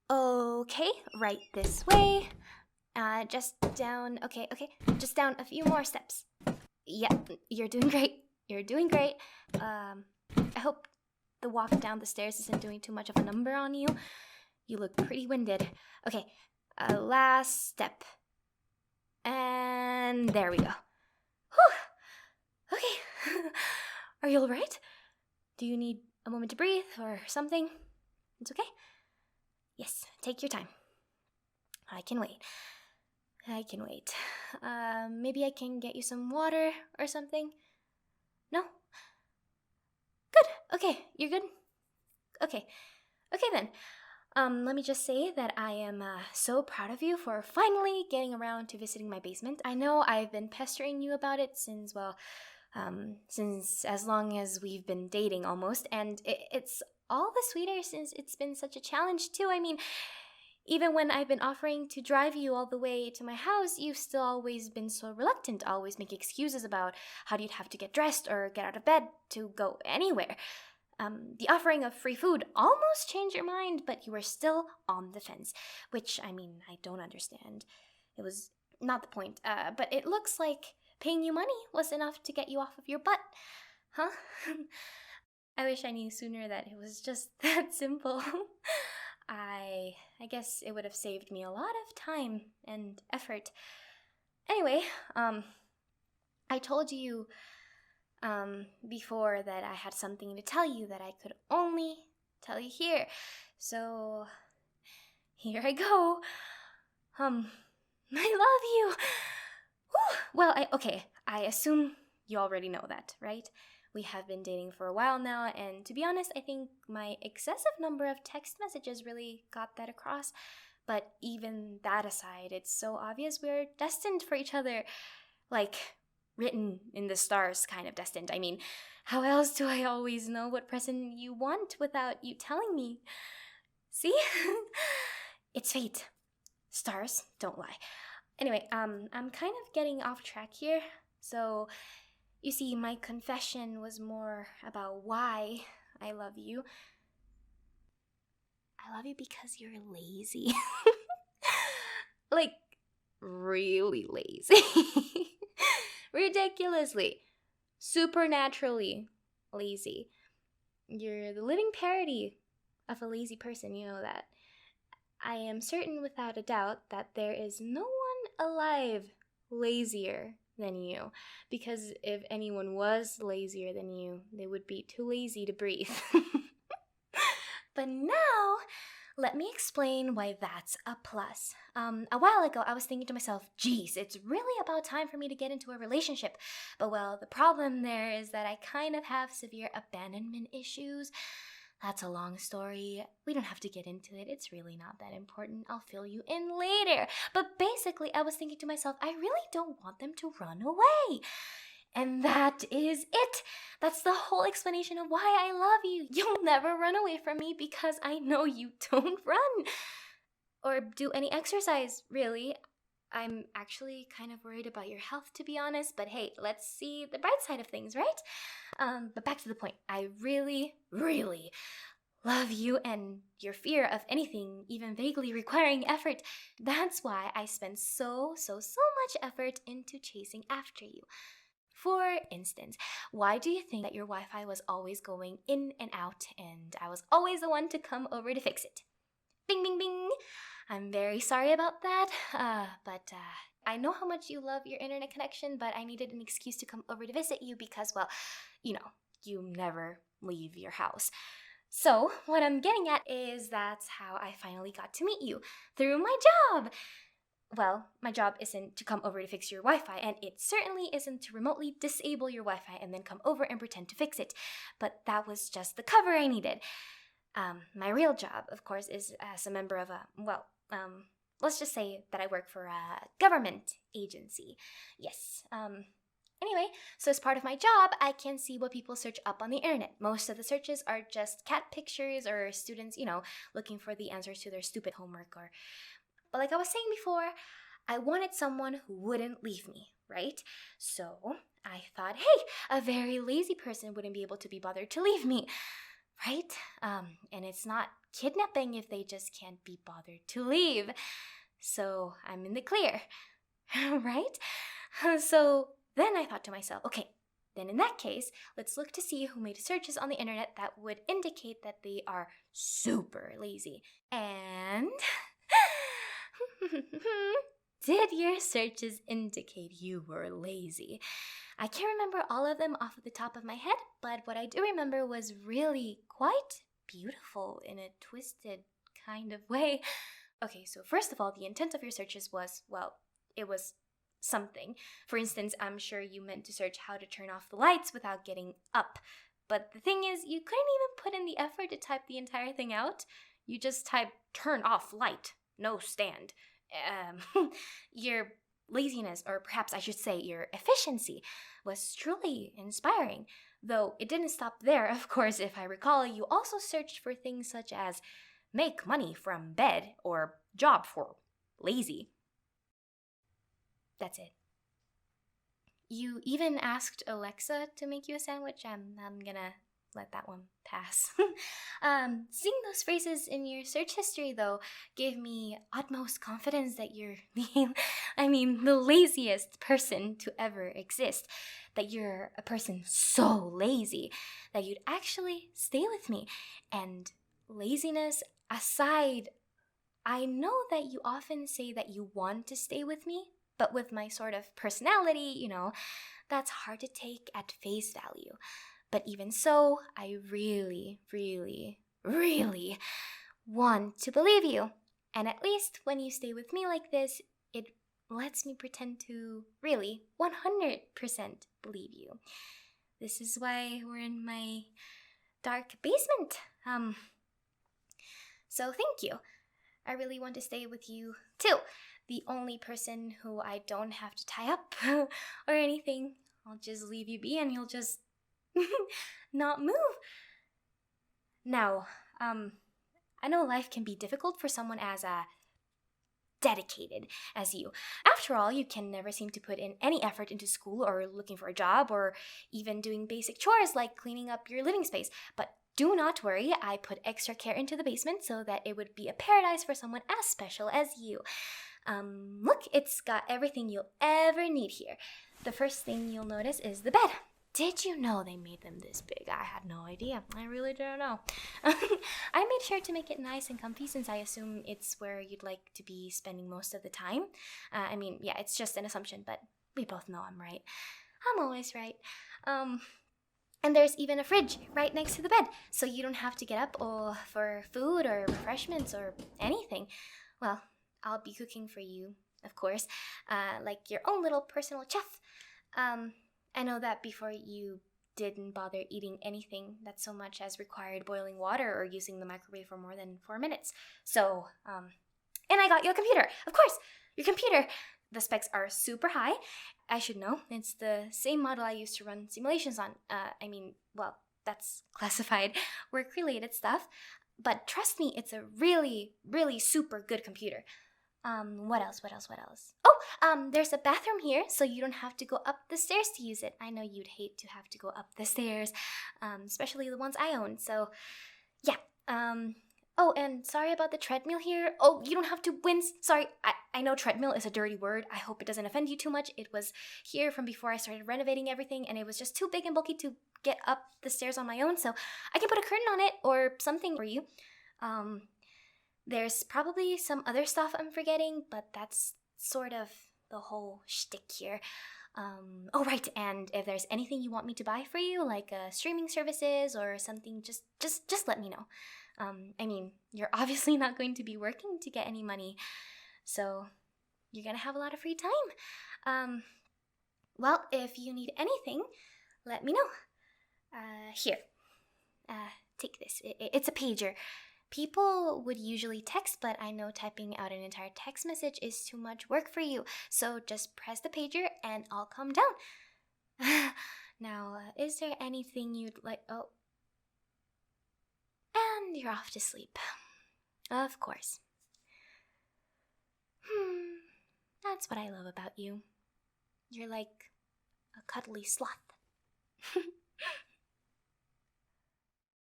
Okay, right this way. Just down, okay, just down a few more steps. Yeah, you're doing great. You're doing great. I hope the walk down the stairs isn't doing too much of a number on you. You look pretty winded. Okay, last step. And there we go. Whew. Okay. Are you alright? Do you need a moment to breathe or something? It's okay? Yes, take your time. I can wait. Maybe I can get you some water or something? No? Good. Okay, you're good? Okay then. Let me just say that I am so proud of you for finally getting around to visiting my basement. I know I've been pestering you about it since as long as we've been dating almost, and it's all the sweeter since it's been such a challenge too. I mean, even when I've been offering to drive you all the way to my house, you've still always been so reluctant, always make excuses about how you'd have to get dressed or get out of bed to go anywhere. The offering of free food almost changed your mind, but you were still on the fence, which, I mean, I don't understand. It was not the point, but it looks like paying you money was enough to get you off of your butt. Huh? I wish I knew sooner that it was just that simple. I guess it would have saved me a lot of time and effort. Anyway, I told you before that I had something to tell you that I could only tell you here. So here I go. I love you. Whew. Well, I assume you already know that, right? We have been dating for a while now, and to be honest, I think my excessive number of text messages really got that across. But even that aside, it's so obvious we're destined for each other. Like, written in the stars kind of destined. I mean, how else do I always know what present you want without you telling me? See? It's fate. Stars don't lie. Anyway, I'm kind of getting off track here. So, you see, my confession was more about why I love you. I love you because you're lazy. Like, really lazy. Ridiculously, supernaturally lazy. You're the living parody of a lazy person, you know that. I am certain without a doubt that there is no one alive lazier than you, because if anyone was lazier than you, they would be too lazy to breathe. But now, let me explain why that's a plus. A while ago, I was thinking to myself, geez, it's really about time for me to get into a relationship. But well, the problem there is that I kind of have severe abandonment issues. That's a long story. We don't have to get into it. It's really not that important. I'll fill you in later. But basically, I was thinking to myself, I really don't want them to run away. And that is it. That's the whole explanation of why I love you. You'll never run away from me because I know you don't run or do any exercise, really. I'm actually kind of worried about your health, to be honest, but hey, let's see the bright side of things, right? But back to the point. I really, really love you, and your fear of anything, even vaguely requiring effort. That's why I spend so much effort into chasing after you. For instance, why do you think that your Wi-Fi was always going in and out and I was always the one to come over to fix it? Bing, bing, bing. I'm very sorry about that, but I know how much you love your internet connection, but I needed an excuse to come over to visit you because, well, you know, you never leave your house. So, what I'm getting at is that's how I finally got to meet you, through my job. Well, my job isn't to come over to fix your Wi-Fi, and it certainly isn't to remotely disable your Wi-Fi and then come over and pretend to fix it. But that was just the cover I needed. My real job, of course, is as a member of let's just say that I work for a government agency. Yes. Anyway, so as part of my job, I can see what people search up on the internet. Most of the searches are just cat pictures or students, looking for the answers to their stupid homework or... But like I was saying before, I wanted someone who wouldn't leave me, right? So I thought, hey, a very lazy person wouldn't be able to be bothered to leave me, right? And it's not kidnapping if they just can't be bothered to leave. So I'm in the clear, right? So then I thought to myself, okay, then in that case, let's look to see who made searches on the internet that would indicate that they are super lazy. And did your searches indicate you were lazy? I can't remember all of them off of the top of my head, but what I do remember was really quite beautiful in a twisted kind of way. Okay, so first of all, the intent of your searches was, well, it was something. For instance, I'm sure you meant to search how to turn off the lights without getting up. But the thing is, you couldn't even put in the effort to type the entire thing out. You just typed turn off light, no stand. Your laziness, or perhaps I should say your efficiency, was truly inspiring. Though it didn't stop there, of course. If I recall, you also searched for things such as make money from bed or job for lazy. That's it. You even asked Alexa to make you a sandwich. I'm gonna let that one pass. Seeing those phrases in your search history, though, gave me utmost confidence that you're the laziest person to ever exist. That you're a person so lazy that you'd actually stay with me. And laziness aside, I know that you often say that you want to stay with me, but with my sort of personality, that's hard to take at face value. But even so, I really, really, really want to believe you. And at least when you stay with me like this, it lets me pretend to really 100% believe you. This is why we're in my dark basement. So thank you. I really want to stay with you too. The only person who I don't have to tie up or anything. I'll just leave you be and you'll just not move. Now, I know life can be difficult for someone as dedicated as you. After all, you can never seem to put in any effort into school or looking for a job or even doing basic chores like cleaning up your living space. But do not worry, I put extra care into the basement so that it would be a paradise for someone as special as you. Look, it's got everything you'll ever need here. The first thing you'll notice is the bed. Did you know they made them this big? I had no idea. I really don't know. I made sure to make it nice and comfy since I assume it's where you'd like to be spending most of the time. It's just an assumption, but we both know I'm right. I'm always right. And there's even a fridge right next to the bed, so you don't have to get up for food or refreshments or anything. Well, I'll be cooking for you, of course, like your own little personal chef. I know that before you didn't bother eating anything that so much as required boiling water or using the microwave for more than 4 minutes. So, and I got you a computer. Of course, your computer. The specs are super high. I should know. It's the same model I used to run simulations on. That's classified work-related stuff. But trust me, it's a really, really super good computer. What else? Oh, there's a bathroom here, so you don't have to go up the stairs to use it. I know you'd hate to have to go up the stairs, especially the ones I own, so, yeah. Oh, and sorry about the treadmill here. Oh, you don't have to wince. Sorry, I know treadmill is a dirty word. I hope it doesn't offend you too much. It was here from before I started renovating everything, and it was just too big and bulky to get up the stairs on my own, so I can put a curtain on it or something for you. There's probably some other stuff I'm forgetting, but that's sort of the whole shtick here. Oh, right, and if there's anything you want me to buy for you, like streaming services or something, just let me know. You're obviously not going to be working to get any money, so you're gonna have a lot of free time. Well, if you need anything, let me know. Here. Take this. It's a pager. People would usually text, but I know typing out an entire text message is too much work for you. So just press the pager and I'll come down. Now, is there anything you'd like? Oh. And you're off to sleep. Of course. That's what I love about you. You're like a cuddly sloth.